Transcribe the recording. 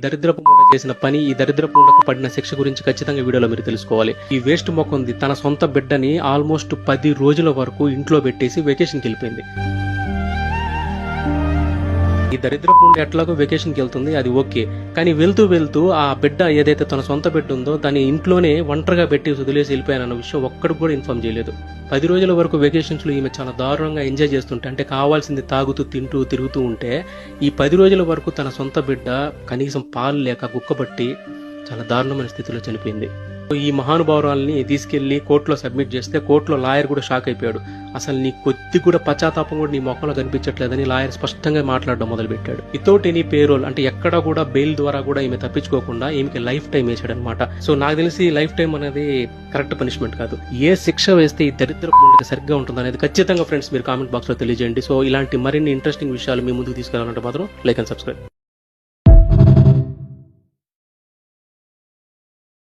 దరిద్రపు ముండ చేసిన పని, ఈ దరిద్రపు ముండకు పడిన శిక్ష గురించి ఖచ్చితంగా వీడియోలో మీరు తెలుసుకోవాలి. ఈ వేస్ట్ మొక్కంది తన సొంత బిడ్డని ఆల్మోస్ట్ 10 రోజుల వరకు ఇంట్లో పెట్టేసి వెకేషన్కి వెళ్ళిపోయింది. ఈ దరిద్రపు ముండ ఎట్లాగో వెకేషన్కి వెళ్తుంది, అది ఓకే. కానీ వెళ్తూ వెళ్తూ ఆ బిడ్డ ఏదైతే తన సొంత బిడ్డ ఉందో దాన్ని ఇంట్లోనే ఒంటరిగా పెట్టి వదిలేసి వెళ్ళిపోయానన్న విషయం ఒక్కడికి కూడా ఇన్ఫార్మ్ చేయలేదు. 10 రోజుల వరకు వెకేషన్స్ లో ఈమె చాలా దారుణంగా ఎంజాయ్ చేస్తుంటే, అంటే కావాల్సింది తాగుతూ తింటూ తిరుగుతూ ఉంటే, ఈ 10 రోజుల వరకు తన సొంత బిడ్డ కనీసం పాలు లేక గుక్కబట్టి చాలా దారుణమైన స్థితిలో చనిపోయింది. ఈ మహానుభావురాల్ని తీసుకెళ్లి కోర్టులో సబ్మిట్ చేస్తే కోర్టులో లాయర్ కూడా షాక్ అయిపోయాడు. అసలు నీ కొద్ది కూడా పశ్చాత్తాపం కూడా నీ మొక్కలో కనిపించట్లేదని లాయర్ స్పష్టంగా మాట్లాడడం మొదలుపెట్టాడు. వితౌట్ ఎనీ పేరోల్, అంటే ఎక్కడ కూడా బెయిల్ ద్వారా కూడా ఈమె తప్పించుకోకుండా ఈమెకి లైఫ్ టైం వేసాడు అనమాట. సో నాకు తెలిసి లైఫ్ టైం అనేది కరెక్ట్ పనిష్మెంట్ కాదు. ఏ శిక్ష వేస్తే ఈ దరిద్రపు ముందుకు సరిగ్గా ఉంటుంది అనేది ఖచ్చితంగా ఫ్రెండ్స్ మీరు కామెంట్ బాక్స్ లో తెలియజేయండి. సో ఇలాంటి మరిన్ని ఇంట్రెస్టింగ్ విషయాలు మీ ముందుకు తీసుకెళ్లాలంటే మాత్రం లైక్ అండ్ సబ్స్క్రైబ్.